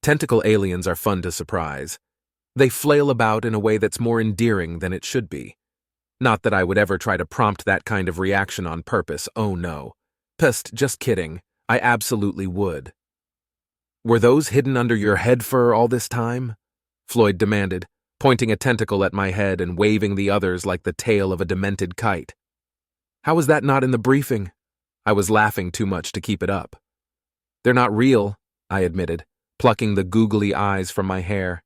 Tentacle aliens are fun to surprise. They flail about in a way that's more endearing than it should be. Not that I would ever try to prompt that kind of reaction on purpose, oh no. Psst, just kidding. I absolutely would. Were those hidden under your head fur all this time? Floyd demanded, pointing a tentacle at my head and waving the others like the tail of a demented kite. How was that not in the briefing? I was laughing too much to keep it up. They're not real, I admitted, plucking the googly eyes from my hair.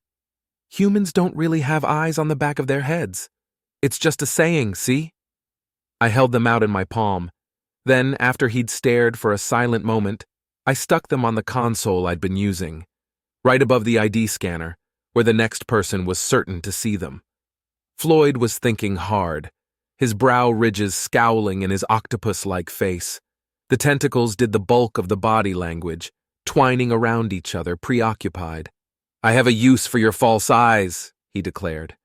Humans don't really have eyes on the back of their heads. It's just a saying, see? I held them out in my palm. Then, after he'd stared for a silent moment, I stuck them on the console I'd been using, right above the ID scanner, where the next person was certain to see them. Floyd was thinking hard, his brow ridges scowling in his octopus-like face. The tentacles did the bulk of the body language, twining around each other, preoccupied. I have a use for your false eyes, he declared.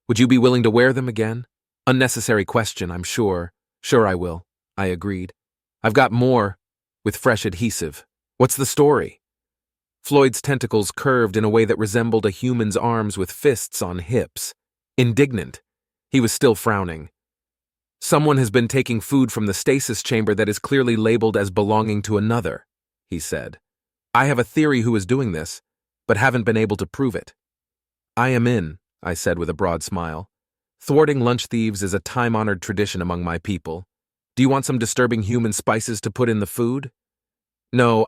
Would you be willing to wear them again? Unnecessary question, I'm sure. Sure I will, I agreed. I've got more, with fresh adhesive. What's the story? Floyd's tentacles curved in a way that resembled a human's arms with fists on hips. Indignant. He was still frowning. Someone has been taking food from the stasis chamber that is clearly labeled as belonging to another, he said. I have a theory who is doing this, but haven't been able to prove it. I am in, I said with a broad smile. Thwarting lunch thieves is a time-honored tradition among my people. Do you want some disturbing human spices to put in the food? No,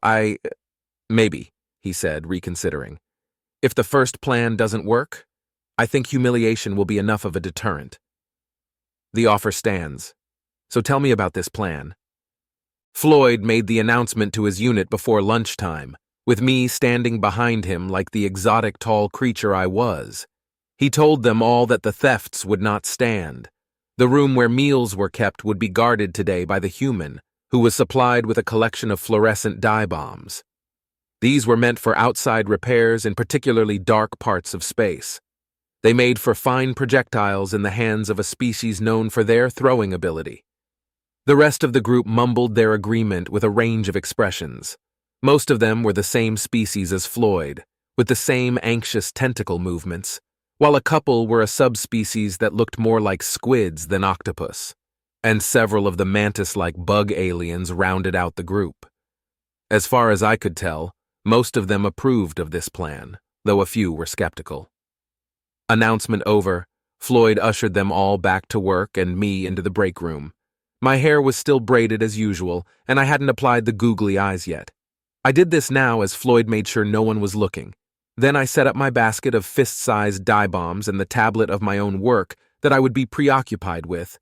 maybe, he said, reconsidering. If the first plan doesn't work, I think humiliation will be enough of a deterrent. The offer stands. So tell me about this plan. Floyd made the announcement to his unit before lunchtime, with me standing behind him like the exotic tall creature I was. He told them all that the thefts would not stand. The room where meals were kept would be guarded today by the human, who was supplied with a collection of fluorescent dye bombs. These were meant for outside repairs in particularly dark parts of space. They made for fine projectiles in the hands of a species known for their throwing ability. The rest of the group mumbled their agreement with a range of expressions. Most of them were the same species as Floyd, with the same anxious tentacle movements, while a couple were a subspecies that looked more like squids than octopus, and several of the mantis-like bug aliens rounded out the group. As far as I could tell, most of them approved of this plan, though a few were skeptical. Announcement over, Floyd ushered them all back to work and me into the break room. My hair was still braided as usual, and I hadn't applied the googly eyes yet. I did this now as Floyd made sure no one was looking. Then I set up my basket of fist-sized dye bombs and the tablet of my own work that I would be preoccupied with,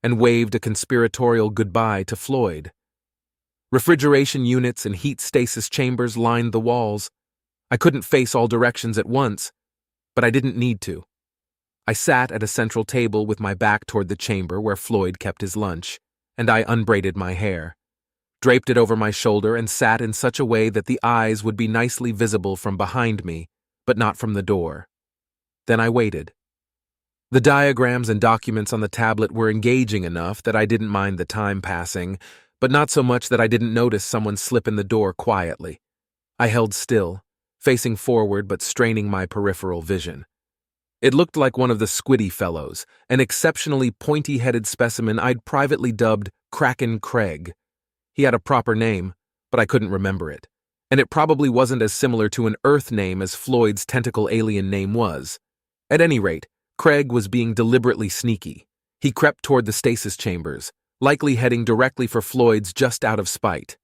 and waved a conspiratorial goodbye to Floyd. Refrigeration units and heat stasis chambers lined the walls. I couldn't face all directions at once, but I didn't need to. I sat at a central table with my back toward the chamber where Floyd kept his lunch, and I unbraided my hair, draped it over my shoulder, and sat in such a way that the eyes would be nicely visible from behind me, but not from the door. Then I waited. The diagrams and documents on the tablet were engaging enough that I didn't mind the time passing, but not so much that I didn't notice someone slip in the door quietly. I held still, facing forward but straining my peripheral vision. It looked like one of the squiddy fellows, an exceptionally pointy-headed specimen I'd privately dubbed Kraken Craig. He had a proper name, but I couldn't remember it, and it probably wasn't as similar to an Earth name as Floyd's tentacle alien name was. At any rate, Craig was being deliberately sneaky. He crept toward the stasis chambers, likely heading directly for Floyd's just out of spite.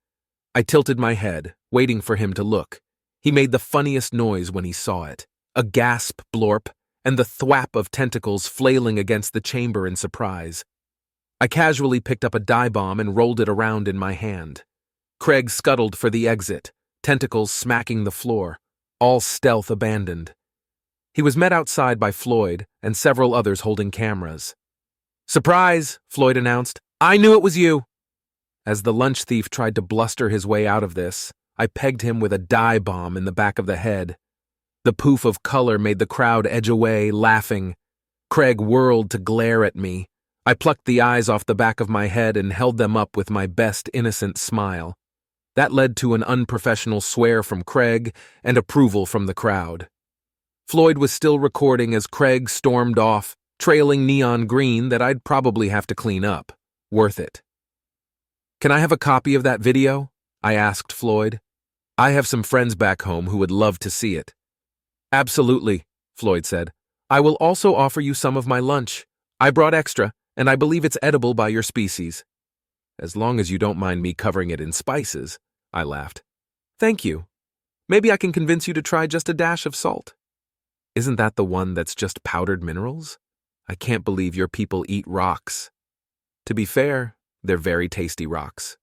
I tilted my head, waiting for him to look. He made the funniest noise when he saw it, a gasp blorp, and the thwap of tentacles flailing against the chamber in surprise. I casually picked up a dye bomb and rolled it around in my hand. Craig scuttled for the exit, tentacles smacking the floor, all stealth abandoned. He was met outside by Floyd and several others holding cameras. "Surprise!" Floyd announced. "I knew it was you!" As the lunch thief tried to bluster his way out of this, I pegged him with a dye bomb in the back of the head. The poof of color made the crowd edge away, laughing. Craig whirled to glare at me. I plucked the eyes off the back of my head and held them up with my best innocent smile. That led to an unprofessional swear from Craig and approval from the crowd. Floyd was still recording as Craig stormed off, trailing neon green that I'd probably have to clean up. Worth it. "Can I have a copy of that video?" I asked Floyd. "I have some friends back home who would love to see it." "Absolutely," Floyd said. "I will also offer you some of my lunch. I brought extra, and I believe it's edible by your species." "As long as you don't mind me covering it in spices," I laughed. "Thank you. Maybe I can convince you to try just a dash of salt." "Isn't that the one that's just powdered minerals? I can't believe your people eat rocks." "To be fair, they're very tasty rocks."